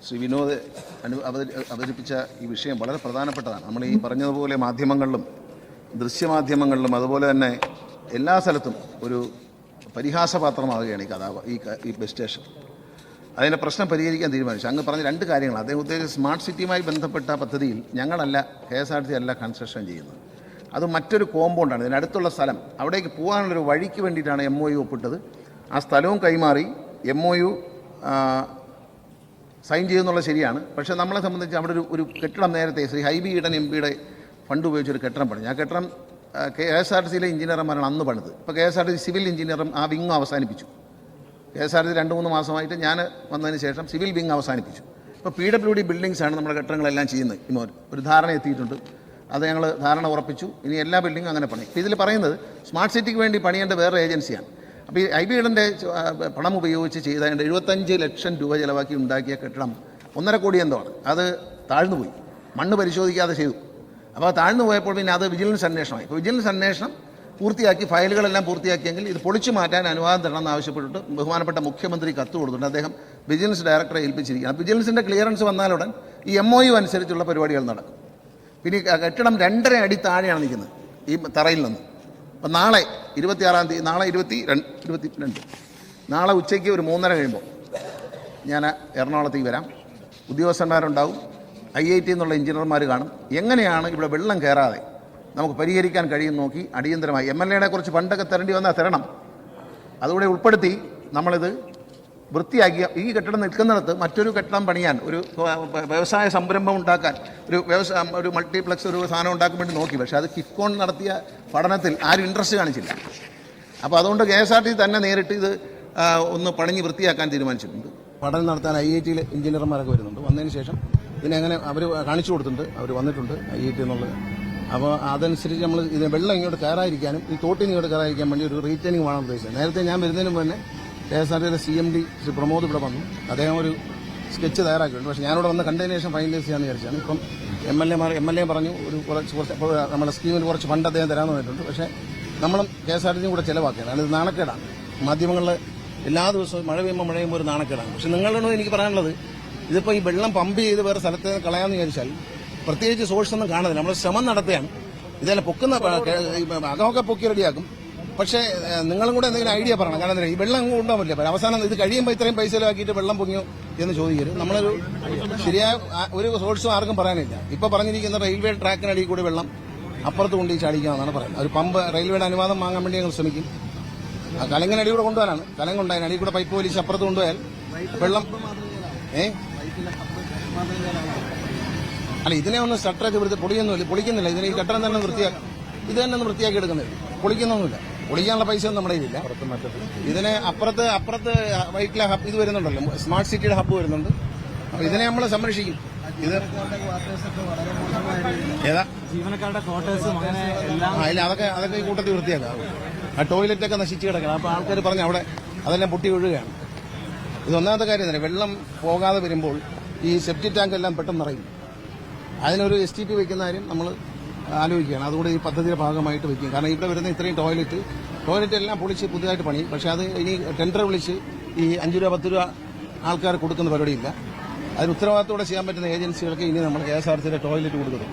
ശ്രീ വിനോദ് അവതരിപ്പിച്ച ഈ വിഷയം വളരെ പ്രധാനപ്പെട്ടതാണ്. നമ്മൾ ഈ പറഞ്ഞതുപോലെ മാധ്യമങ്ങളിലും ദൃശ്യമാധ്യമങ്ങളിലും അതുപോലെ തന്നെ എല്ലാ സ്ഥലത്തും ഒരു പരിഹാസപാത്രമാവുകയാണ് ഈ ബസ് സ്റ്റേഷൻ. അതിൻ്റെ പ്രശ്നം പരിഹരിക്കാൻ തീരുമാനിച്ചു. അങ്ങ് പറഞ്ഞ രണ്ട് കാര്യങ്ങൾ. അദ്ദേഹം ഉദ്ദേശിച്ച സ്മാർട്ട് സിറ്റിയുമായി ബന്ധപ്പെട്ട പദ്ധതിയിൽ ഞങ്ങളല്ല KSRTC അല്ല കൺസ്ട്രക്ഷൻ ചെയ്യുന്നത്. അത് മറ്റൊരു കോമ്പൗണ്ടാണ്. ഇതിനടുത്തുള്ള സ്ഥലം, അവിടേക്ക് പോകാനുള്ളൊരു വഴിക്ക് വേണ്ടിയിട്ടാണ് MOU ഒപ്പിട്ടത്. ആ സ്ഥലവും കൈമാറി MOU സൈൻ ചെയ്യുന്നുള്ള ശരിയാണ്. പക്ഷേ നമ്മളെ സംബന്ധിച്ച് അവിടെ ഒരു കെട്ടിടം നേരത്തെ ശ്രീ ഹൈബി ഈഡൻ MP ഫണ്ട് ഉപയോഗിച്ചൊരു കെട്ടിടം പണിഞ്ഞു. ആ കെട്ടിടം KSRTCയിലെ എഞ്ചിനീയർമാരാണ് അന്ന് പണിത്. ഇപ്പോൾ KSRTC സിവിൽ എഞ്ചിനീയറും ആ വിങ് അവസാനിപ്പിച്ചു. KSRTC 2-3 മാസമായിട്ട് ഞാൻ വന്നതിന് ശേഷം സിവിൽ വിങ് അവസാനിപ്പിച്ചു. ഇപ്പോൾ PWD ബിൽഡിങ്സാണ് നമ്മുടെ കെട്ടിടങ്ങളെല്ലാം ചെയ്യുന്നത്. ഇപ്പോൾ ഒരു ധാരണ എത്തിയിട്ടുണ്ട്. അത് ഞങ്ങൾ ധാരണ ഉറപ്പിച്ചു. ഇനി എല്ലാ ബിൽഡിങ്ങും അങ്ങനെ പണി. ഇപ്പോൾ ഇതിൽ പറയുന്നത് സ്മാർട്ട് സിറ്റിക്ക് വേണ്ടി പണിയേണ്ട വേറെ ഏജൻസിയാണ്. അപ്പോൾ ഈ ഹൈബി ഈഡൻ്റെ പണം ഉപയോഗിച്ച് ചെയ്ത 75 ലക്ഷം രൂപ ചിലവാക്കി ഉണ്ടാക്കിയ കെട്ടിടം 1.5 കോടി എന്തോ ആണ്. അത് താഴ്ന്നുപോയി, മണ്ണ് പരിശോധിക്കാതെ ചെയ്തു. അപ്പോൾ താഴ്ന്നു പോയപ്പോൾ പിന്നെ അത് വിജിലൻസ് അന്വേഷണമായി. ഇപ്പോൾ വിജിലൻസ് അന്വേഷണം പൂർത്തിയാക്കി ഫയലുകളെല്ലാം പൂർത്തിയാക്കിയെങ്കിൽ ഇത് പൊളിച്ചു മാറ്റാൻ അനുവാദം തരണമെന്ന് ആവശ്യപ്പെട്ടിട്ട് ബഹുമാനപ്പെട്ട മുഖ്യമന്ത്രി കത്ത് കൊടുത്തിട്ടുണ്ട്. അദ്ദേഹം വിജിലൻസ് ഡയറക്ടറെ ഏൽപ്പിച്ചിരിക്കുകയാണ്. വിജിലൻസിൻ്റെ ക്ലിയറൻസ് വന്നാലുടൻ ഈ MOU അനുസരിച്ചുള്ള പരിപാടികൾ നടക്കും. പിന്നെ കെട്ടിടം 2.5 അടി താഴെയാണ് നിൽക്കുന്നത് ഈ തറയിൽ നിന്ന്. അപ്പം നാളെ 26-ാം തീയതി, നാളെ 22 നാളെ ഉച്ചയ്ക്ക് ഒരു 3:30 കഴിയുമ്പോൾ ഞാൻ എറണാകുളത്തേക്ക് വരാം. ഉദ്യോഗസ്ഥന്മാരുണ്ടാവും, IIT എന്നുള്ള എഞ്ചിനീയർമാർ കാണും. എങ്ങനെയാണ് ഇവിടെ വെള്ളം കയറാതെ നമുക്ക് പരിഹരിക്കാൻ കഴിയും നോക്കി അടിയന്തരമായി MLA കുറച്ച് ഫണ്ടൊക്കെ തരേണ്ടി വന്നാൽ തരണം. അതുകൂടെ ഉൾപ്പെടുത്തി നമ്മളിത് വൃത്തിയാക്കിയ ഈ കെട്ടിടം നിൽക്കുന്നിടത്ത് മറ്റൊരു കെട്ടിടം പണിയാൻ, ഒരു വ്യവസായ സംരംഭം ഉണ്ടാക്കാൻ, ഒരു മൾട്ടിപ്ലക്സ് ഒരു സാധനം ഉണ്ടാക്കാൻ വേണ്ടി നോക്കി. പക്ഷേ അത് കിഫ്കോൺ നടത്തിയ പഠനത്തിൽ ആരും ഇൻട്രസ്റ്റ് കാണിച്ചില്ല. അപ്പോൾ അതുകൊണ്ട് KSRTC തന്നെ നേരിട്ട് ഇത് ഒന്ന് പണിഞ്ഞ് വൃത്തിയാക്കാൻ തീരുമാനിച്ചിട്ടുണ്ട്. പഠനം നടത്താൻ IIT എഞ്ചിനീയർമാരൊക്കെ വരുന്നുണ്ട്. വന്നതിന് ശേഷം ഇതിനെങ്ങനെ അവർ കാണിച്ചു കൊടുത്തിട്ടുണ്ട്. അവർ വന്നിട്ടുണ്ട് IIT എന്നുള്ളത്. അപ്പോൾ അതനുസരിച്ച് നമ്മൾ ഇത് വെള്ളം ഇങ്ങോട്ട് കയറാതിരിക്കാനും ഈ തോട്ടിന് ഇങ്ങോട്ട് കയറാതിരിക്കാൻ വേണ്ടി ഒരു റീറ്റെയിനിങ് വേണം ഉദ്ദേശിച്ചത്. നേരത്തെ ഞാൻ വരുന്നതിന് മുന്നേ KSRTCയുടെ CMD ശ്രീ പ്രമോദ് ഇവിടെ വന്നു. അദ്ദേഹം ഒരു സ്കെച്ച് തയ്യാറാക്കിയിട്ടുണ്ട്. പക്ഷേ ഞാനിവിടെ വന്ന് കണ്ടതിന് ശേഷം ഫൈനലൈസ് ചെയ്യാമെന്ന് വിചാരിച്ചാണ്. ഇപ്പം MLA പറഞ്ഞു കുറച്ച് അപ്പോൾ നമ്മുടെ സ്കീമിന് കുറച്ച് ഫണ്ട് അദ്ദേഹം തരാമെന്ന് പറഞ്ഞിട്ടുണ്ട്. പക്ഷേ നമ്മളും KSRTCയും കൂടെ ചിലവാക്കിയാണ്. അത് നാണക്കേടാണ്. മാധ്യമങ്ങളിൽ എല്ലാ ദിവസവും മഴ പെയ്യുമ്പോൾ ഒരു നാണക്കേടാണ്. പക്ഷേ നിങ്ങളോട് എനിക്ക് പറയാനുള്ളത്, ഇതിപ്പോൾ ഈ വെള്ളം പമ്പ് ചെയ്ത് വേറെ സ്ഥലത്ത് കളയാമെന്ന് വിചാരിച്ചാൽ പ്രത്യേകിച്ച് സോഴ്സ് ഒന്നും കാണുന്നില്ല. നമ്മൾ ശ്രമം നടത്തുകയാണ്. ഇതെല്ലാം പൊക്കുന്ന അകമൊക്കെ പൊക്കി റെഡിയാക്കും. പക്ഷേ നിങ്ങളും കൂടെ എന്തെങ്കിലും ഐഡിയ പറയണം. കാരണം ഈ വെള്ളം അങ്ങ് കൊണ്ടുപോകാൻ പറ്റില്ല. അവസാനം ഇത് കഴിയുമ്പോൾ ഇത്രയും പൈസ ചിലവാക്കിയിട്ട് വെള്ളം പൊങ്ങിയോ എന്ന് ചോദിക്കരുത്. നമ്മളൊരു ശരിയായ ഒരു സോഴ്സും ആർക്കും പറയാനില്ല. ഇപ്പോൾ പറഞ്ഞിരിക്കുന്ന റെയിൽവേ ട്രാക്കിനടിയിൽ കൂടി വെള്ളം അപ്പുറത്ത് കൊണ്ട് ചാടിക്കാമെന്നാണ് പറയുന്നത്. ഒരു പമ്പ് റെയിൽവേയുടെ അനുവാദം വാങ്ങാൻ വേണ്ടി ഞങ്ങൾ ശ്രമിക്കും. കലങ്ങിനടി കൂടെ കൊണ്ടുപോകാനാണ്. കലങ്ങുണ്ടായാൽ അടിയിൽ കൂടെ പൈപ്പ് വലിച്ച് അപ്പുറത്ത് കൊണ്ടുപോയാൽ വെള്ളം അല്ല, ഇതിനെ ഒന്ന് ഷട്ടറൊക്കെ പൊളിക്കുന്നില്ല. ഇതിനെ ഈ കെട്ടിടം തന്നെ ഇത് തന്നെ ഒന്ന് വൃത്തിയാക്കി എടുക്കുന്നില്ല. പൊളിക്കുന്നൊന്നുമില്ല. പൊളിക്കാനുള്ള പൈസ ഒന്നും നമ്മുടെ കയ്യിലില്ല. ഇതിനെ അപ്പുറത്ത് വൈറ്റിലെ ഹബ് ഇത് വരുന്നുണ്ടല്ലോ, സ്മാർട്ട് സിറ്റിയുടെ ഹബ്ബ് വരുന്നുണ്ട്. അപ്പോൾ ഇതിനെ നമ്മൾ സംരക്ഷിക്കും. ഇത് ഏതാ ജീവനക്കാരുടെ ക്വാർട്ടേഴ്സും ഇല്ല, അതൊക്കെ ഈ കൂട്ടത്തിൽ വൃത്തിയാക്കാം. ആ ടോയ്ലറ്റൊക്കെ നശിച്ച് കിടക്കണം. അപ്പോൾ ആൾക്കാർ പറഞ്ഞ് അവിടെ അതെല്ലാം പൊട്ടി ഒഴുകുകയാണ്. ഇതൊന്നാമത്തെ കാര്യം തന്നെ, വെള്ളം പോകാതെ വരുമ്പോൾ ഈ സെപ്റ്റി ടാങ്ക് എല്ലാം പെട്ടെന്ന് നിറയും. അതിനൊരു STP വയ്ക്കുന്ന കാര്യം നമ്മൾ ആലോചിക്കുകയാണ്. അതുകൂടെ ഈ പദ്ധതിയുടെ ഭാഗമായിട്ട് വയ്ക്കും. കാരണം ഇവിടെ വരുന്ന ഇത്രയും ടോയ്ലറ്റ് എല്ലാം പൊളിച്ച് പുതിയതായിട്ട് പണിയും. പക്ഷേ അത് ഇനി ടെൻഡർ വിളിച്ച് ഈ 5 രൂപ 10 രൂപ ആൾക്കാർ കൊടുക്കുന്ന പരിപാടിയില്ല. അതിന് ഉത്തരവാദിത്തോടെ ചെയ്യാൻ പറ്റുന്ന ഏജൻസികൾക്ക് ഇനി നമ്മൾ KSRTCയുടെ ടോയ്ലറ്റ് കൊടുക്കുന്നു.